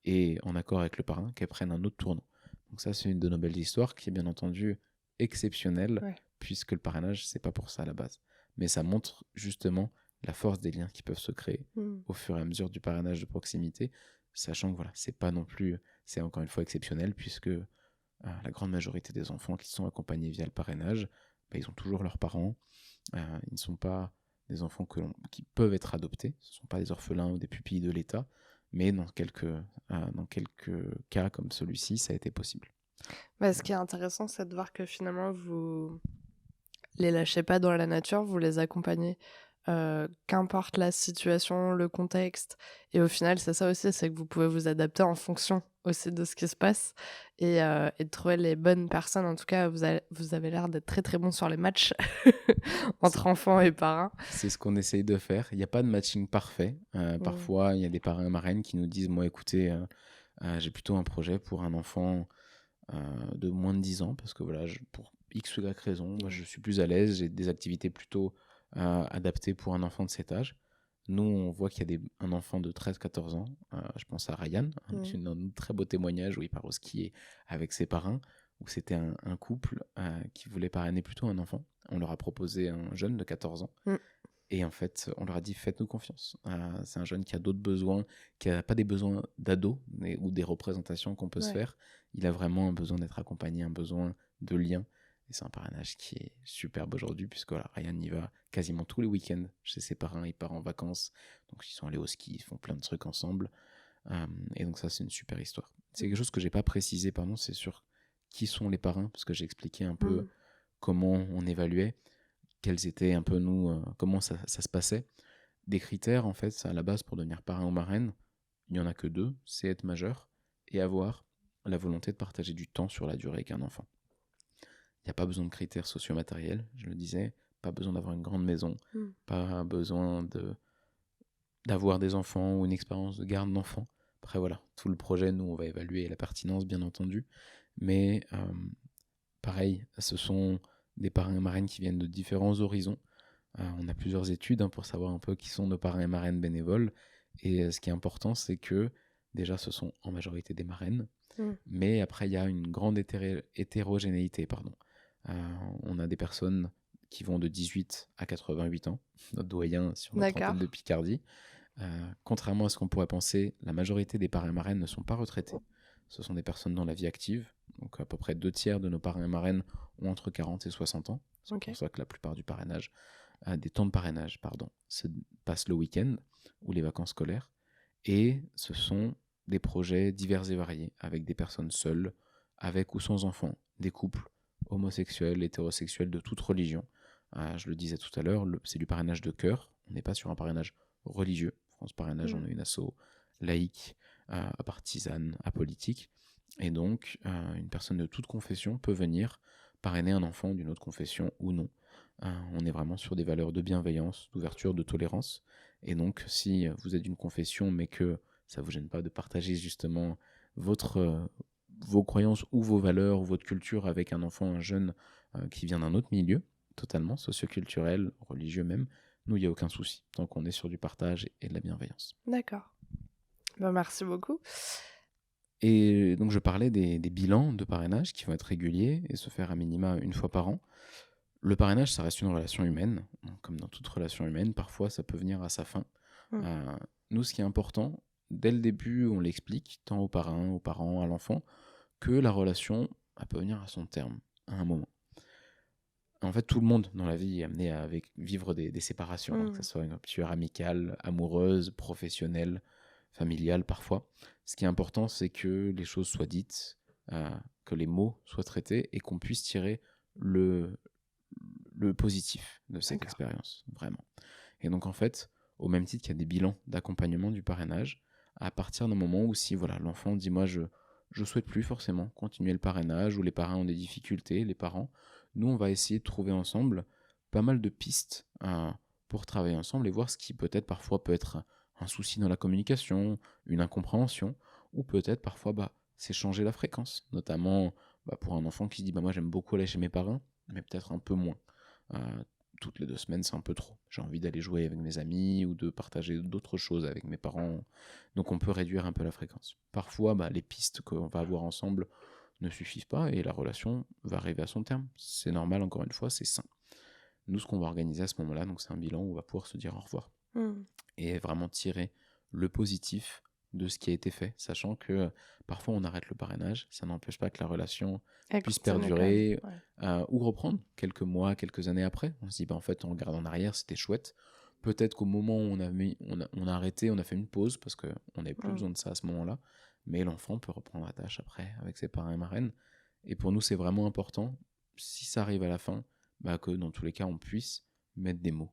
et en accord avec le parrain, qu'elle prenne un autre tournant. Donc ça, c'est une de nos belles histoires qui est bien entendu exceptionnelle, Ouais. puisque le parrainage, c'est pas pour ça à la base. Mais ça montre justement la force des liens qui peuvent se créer Mmh. au fur et à mesure du parrainage de proximité, sachant que voilà, c'est pas non plus, c'est encore une fois exceptionnel, puisque la grande majorité des enfants qui sont accompagnés via le parrainage, bah, ils ont toujours leurs parents. Ils ne sont pas des enfants qui peuvent être adoptés, ce ne sont pas des orphelins ou des pupilles de l'État, mais dans quelques cas comme celui-ci, ça a été possible. Bah, ce qui est intéressant, c'est de voir que finalement, vous les lâchez pas dans la nature, vous les accompagnez, qu'importe la situation, le contexte. Et au final, c'est ça aussi, c'est que vous pouvez vous adapter en fonction aussi de ce qui se passe et de trouver les bonnes personnes. En tout cas, vous avez l'air d'être très très bon sur les matchs C'est entre enfants et parents. c'est ce qu'on essaye de faire. Il n'y a pas de matching parfait. Mmh. Parfois, il y a des parrains et marraines qui nous disent, moi écoutez, j'ai plutôt un projet pour un enfant de moins de 10 ans, parce que voilà, pour X ou Y raison, moi je Ouais. suis plus à l'aise, j'ai des activités plutôt adaptées pour un enfant de cet âge. Nous, on voit qu'il y a un enfant de 13-14 ans, je pense à Ryan, Mmh. un très beau témoignage où il part au ski avec ses parrains, où c'était un couple qui voulait parrainer plutôt un enfant. On leur a proposé un jeune de 14 ans, Mmh. et en fait, on leur a dit faites-nous confiance. C'est un jeune qui a d'autres besoins, qui n'a pas des besoins d'ado ou des représentations qu'on peut se Ouais. faire. Il a vraiment un besoin d'être accompagné, un besoin de lien. Et c'est un parrainage qui est superbe aujourd'hui, puisque voilà, Ryan y va quasiment tous les week-ends chez ses parrains. Il part en vacances. Donc ils sont allés au ski, ils font plein de trucs ensemble. Et donc ça, c'est une super histoire. C'est quelque chose que j'ai pas précisé, pardon, c'est sur qui sont les parrains, parce que j'ai expliqué un peu comment on évaluait, quels étaient un peu comment ça se passait. Des critères, en fait, à la base, pour devenir parrain ou marraine, il n'y en a que 2, c'est être majeur et avoir la volonté de partager du temps sur la durée avec un enfant. Il n'y a pas besoin de critères socio-matériels, je le disais, pas besoin d'avoir une grande maison, pas besoin d'avoir des enfants ou une expérience de garde d'enfants. Après voilà, tout le projet, nous, on va évaluer la pertinence, bien entendu, mais pareil, ce sont des parrains et marraines qui viennent de différents horizons. On a plusieurs études pour savoir un peu qui sont nos parrains et marraines bénévoles, et ce qui est important, c'est que déjà, ce sont en majorité des marraines, mais après, il y a une grande hétérogénéité, pardon. On a des personnes qui vont de 18 à 88 ans, notre doyen sur notre antenne de Picardie. Contrairement à ce qu'on pourrait penser, la majorité des parrains et marraines ne sont pas retraités. Ce sont des personnes dans la vie active. Donc à peu près 2/3 de nos parrains et marraines ont entre 40 et 60 ans. C'est pour ça que la plupart des temps de parrainage, se passent le week-end ou les vacances scolaires. Et ce sont des projets divers et variés, avec des personnes seules, avec ou sans enfants, des couples homosexuels, hétérosexuels de toute religion. Je le disais tout à l'heure, c'est du parrainage de cœur. On n'est pas sur un parrainage religieux. France Parrainage, on est une asso laïque, partisane, apolitique. Et donc, une personne de toute confession peut venir parrainer un enfant d'une autre confession ou non. On est vraiment sur des valeurs de bienveillance, d'ouverture, de tolérance. Et donc, si vous êtes d'une confession, mais que ça ne vous gêne pas de partager justement vos croyances ou vos valeurs ou votre culture avec un enfant, un jeune qui vient d'un autre milieu, totalement socioculturel, religieux même, nous, il n'y a aucun souci, tant qu'on est sur du partage et de la bienveillance. D'accord. Merci beaucoup. Et donc, je parlais des bilans de parrainage qui vont être réguliers et se faire à minima une fois par an. Le parrainage, ça reste une relation humaine. Comme dans toute relation humaine, parfois, ça peut venir à sa fin. Nous, ce qui est important, dès le début, on l'explique, tant aux parrains, aux parents, à l'enfant, que la relation peut venir à son terme, à un moment. En fait, tout le monde dans la vie est amené à vivre des séparations, que ce soit une rupture amicale, amoureuse, professionnelle, familiale parfois. Ce qui est important, c'est que les choses soient dites, que les mots soient traités et qu'on puisse tirer le positif de cette expérience, vraiment. Et donc, en fait, au même titre qu'il y a des bilans d'accompagnement du parrainage, à partir d'un moment où si l'enfant dit « moi, je souhaite plus forcément continuer le parrainage » ou les parrains ont des difficultés, les parents, nous, on va essayer de trouver ensemble pas mal de pistes pour travailler ensemble et voir ce qui peut-être parfois peut être un souci dans la communication, une incompréhension, ou peut-être parfois c'est changer la fréquence, notamment pour un enfant qui se dit moi j'aime beaucoup aller chez mes parents, mais peut-être un peu moins. Toutes les 2 semaines, c'est un peu trop. J'ai envie d'aller jouer avec mes amis ou de partager d'autres choses avec mes parents. Donc on peut réduire un peu la fréquence. Parfois, les pistes qu'on va avoir ensemble ne suffisent pas et la relation va arriver à son terme. C'est normal, encore une fois, c'est sain. Nous, ce qu'on va organiser à ce moment-là, donc c'est un bilan où on va pouvoir se dire au revoir. Et vraiment tirer le positif de ce qui a été fait, sachant que parfois on arrête le parrainage, ça n'empêche pas que la relation puisse perdurer ou reprendre quelques mois, quelques années après. On se dit, en fait, on regarde en arrière, c'était chouette. Peut-être qu'au moment où on a arrêté, on a fait une pause parce qu'on n'avait plus besoin de ça à ce moment-là, mais l'enfant peut reprendre la tâche après avec ses parrains et marraines. Et pour nous, c'est vraiment important, si ça arrive à la fin, que dans tous les cas, on puisse mettre des mots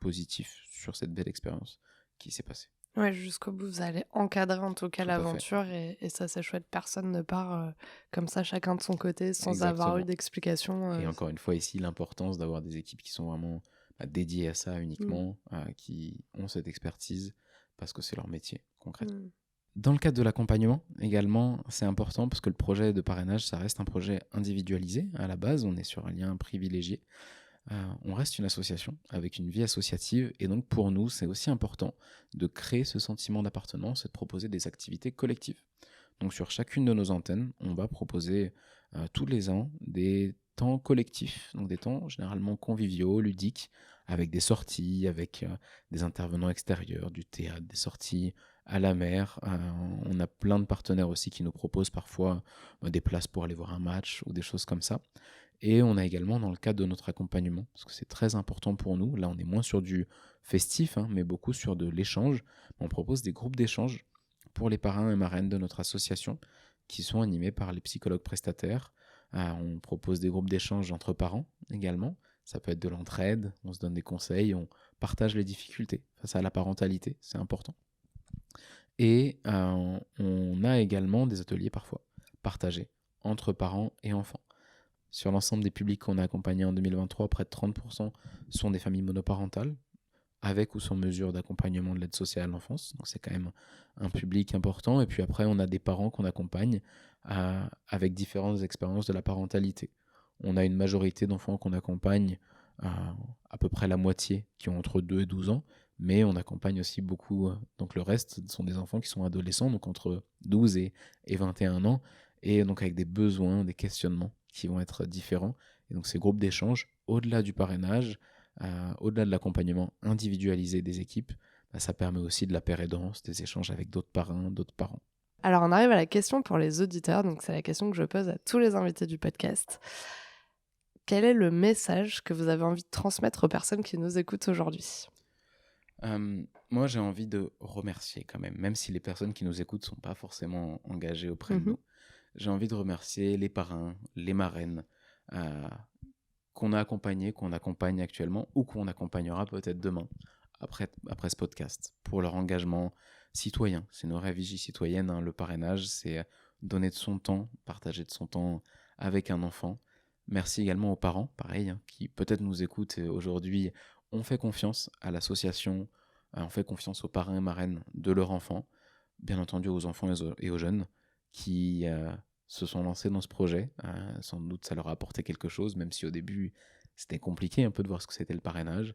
positifs sur cette belle expérience qui s'est passée. Ouais, jusqu'au bout, vous allez encadrer en tout cas l'aventure et ça c'est chouette, personne ne part comme ça chacun de son côté sans avoir eu d'explication. Et encore une fois ici, l'importance d'avoir des équipes qui sont vraiment dédiées à ça uniquement, qui ont cette expertise parce que c'est leur métier concrètement. Dans le cadre de l'accompagnement également, c'est important parce que le projet de parrainage, ça reste un projet individualisé à la base, on est sur un lien privilégié. On reste une association avec une vie associative et donc pour nous c'est aussi important de créer ce sentiment d'appartenance et de proposer des activités collectives. Donc sur chacune de nos antennes, on va proposer tous les ans des temps collectifs, donc des temps généralement conviviaux, ludiques, avec des sorties, avec des intervenants extérieurs, du théâtre, des sorties à la mer. On a plein de partenaires aussi qui nous proposent parfois des places pour aller voir un match ou des choses comme ça. Et on a également dans le cadre de notre accompagnement, parce que c'est très important pour nous, là on est moins sur du festif, mais beaucoup sur de l'échange, on propose des groupes d'échange pour les parrains et marraines de notre association qui sont animés par les psychologues prestataires. On propose des groupes d'échange entre parents également. Ça peut être de l'entraide, on se donne des conseils, on partage les difficultés face à la parentalité, c'est important. Et on a également des ateliers parfois partagés entre parents et enfants. Sur l'ensemble des publics qu'on a accompagnés en 2023, près de 30% sont des familles monoparentales, avec ou sans mesure d'accompagnement de l'aide sociale à l'enfance. Donc c'est quand même un public important. Et puis après, on a des parents qu'on accompagne avec différentes expériences de la parentalité. On a une majorité d'enfants qu'on accompagne, à peu près la moitié, qui ont entre 2 et 12 ans. Mais on accompagne aussi beaucoup, donc le reste sont des enfants qui sont adolescents, donc entre 12 et 21 ans, et donc avec des besoins, des questionnements qui vont être différents. Et donc ces groupes d'échange, au-delà du parrainage, au-delà de l'accompagnement individualisé des équipes, ça permet aussi de la pérédance, des échanges avec d'autres parrains, d'autres parents. Alors, on arrive à la question pour les auditeurs, donc c'est la question que je pose à tous les invités du podcast. Quel est le message que vous avez envie de transmettre aux personnes qui nous écoutent aujourd'hui ? Moi, j'ai envie de remercier quand même si les personnes qui nous écoutent ne sont pas forcément engagées auprès de nous. J'ai envie de remercier les parrains, les marraines, qu'on a accompagnés, qu'on accompagne actuellement ou qu'on accompagnera peut-être demain après ce podcast pour leur engagement citoyen. C'est nos vraies vigies citoyennes, hein. Le parrainage, c'est donner de son temps, partager de son temps avec un enfant. Merci également aux parents, pareil, hein, qui peut-être nous écoutent aujourd'hui, ont fait confiance à l'association, ont fait confiance aux parrains et marraines de leur enfant, bien entendu aux enfants et aux jeunes qui se sont lancés dans ce projet. Sans doute ça leur a apporté quelque chose, même si au début c'était compliqué un peu de voir ce que c'était le parrainage.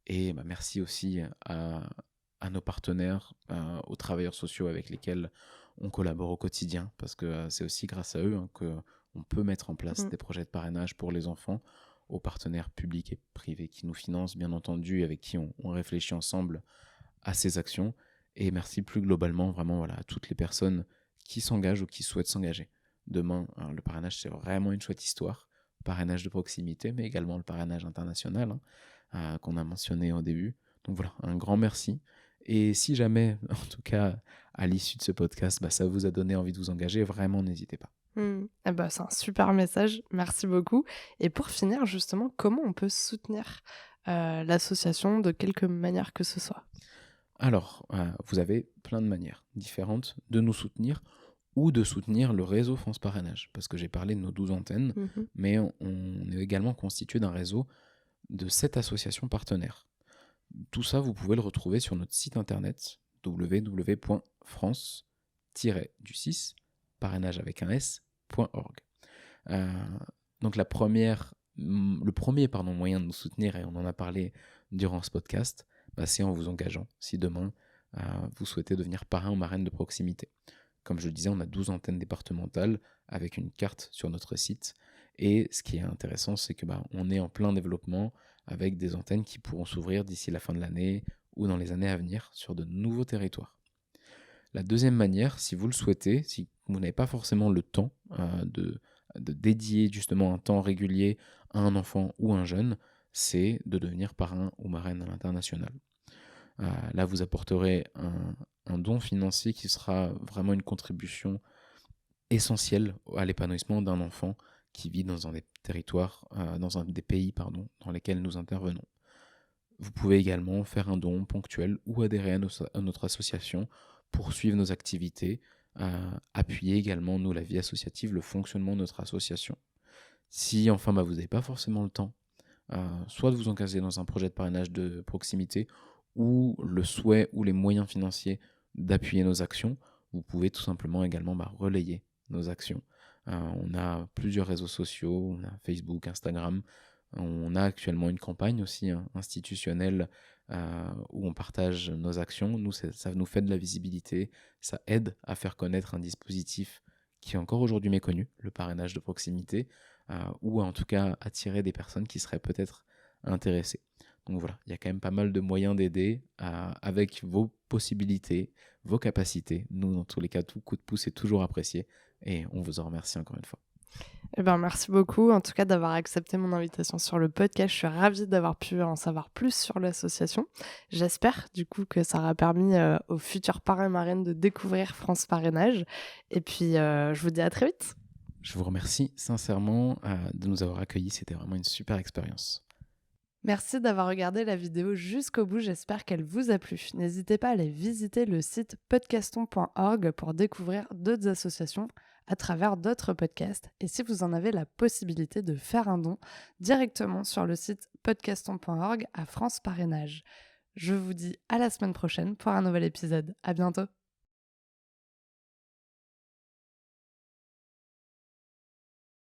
Et merci aussi à nos partenaires, aux travailleurs sociaux avec lesquels on collabore au quotidien, parce que c'est aussi grâce à eux, hein, qu'on peut mettre en place des projets de parrainage pour les enfants, aux partenaires publics et privés qui nous financent, bien entendu, et avec qui on réfléchit ensemble à ces actions. Et merci plus globalement vraiment à toutes les personnes qui s'engagent ou qui souhaitent s'engager. Demain, le parrainage, c'est vraiment une chouette histoire. Parrainage de proximité, mais également le parrainage international, qu'on a mentionné au début. Donc voilà, un grand merci. Et si jamais, en tout cas, à l'issue de ce podcast, ça vous a donné envie de vous engager, vraiment, n'hésitez pas. C'est un super message, merci beaucoup. Et pour finir, justement, comment on peut soutenir l'association de quelque manière que ce soit ? Alors, vous avez plein de manières différentes de nous soutenir ou de soutenir le réseau France Parrainage, parce que j'ai parlé de nos 12 antennes, mais on est également constitué d'un réseau de 7 associations partenaires. Tout ça, vous pouvez le retrouver sur notre site internet www.france-parrainage avec un s.org. Donc le premier moyen de nous soutenir, et on en a parlé durant ce podcast, c'est en vous engageant, si demain vous souhaitez devenir parrain ou marraine de proximité. Comme je le disais, on a 12 antennes départementales avec une carte sur notre site. Et ce qui est intéressant, c'est que on est en plein développement avec des antennes qui pourront s'ouvrir d'ici la fin de l'année ou dans les années à venir sur de nouveaux territoires. La deuxième manière, si vous le souhaitez, si vous n'avez pas forcément le temps de dédier justement un temps régulier à un enfant ou un jeune, c'est de devenir parrain ou marraine à l'international. Là, vous apporterez un don financier qui sera vraiment une contribution essentielle à l'épanouissement d'un enfant qui vit dans un des territoires, dans des pays dans lesquels nous intervenons. Vous pouvez également faire un don ponctuel ou adhérer à notre association pour suivre nos activités, appuyer également, nous, la vie associative, le fonctionnement de notre association. Si enfin vous n'avez pas forcément le temps, soit de vous engager dans un projet de parrainage de proximité, ou le souhait ou les moyens financiers d'appuyer nos actions, vous pouvez tout simplement également relayer nos actions. On a plusieurs réseaux sociaux, on a Facebook, Instagram, on a actuellement une campagne aussi institutionnelle où on partage nos actions. Nous, ça nous fait de la visibilité, ça aide à faire connaître un dispositif qui est encore aujourd'hui méconnu, le parrainage de proximité, ou en tout cas attirer des personnes qui seraient peut-être intéressées. Donc voilà, il y a quand même pas mal de moyens d'aider avec vos possibilités, vos capacités. Nous, dans tous les cas, tout coup de pouce est toujours apprécié et on vous en remercie encore une fois. Eh ben, merci beaucoup, en tout cas, d'avoir accepté mon invitation sur le podcast. Je suis ravie d'avoir pu en savoir plus sur l'association. J'espère, du coup, que ça aura permis aux futurs parrains et marraines de découvrir France Parrainage. Et puis, je vous dis à très vite. Je vous remercie sincèrement de nous avoir accueillis. C'était vraiment une super expérience. Merci d'avoir regardé la vidéo jusqu'au bout, j'espère qu'elle vous a plu. N'hésitez pas à aller visiter le site podcaston.org pour découvrir d'autres associations à travers d'autres podcasts. Et si vous en avez la possibilité de faire un don directement sur le site podcaston.org à France Parrainage. Je vous dis à la semaine prochaine pour un nouvel épisode. À bientôt.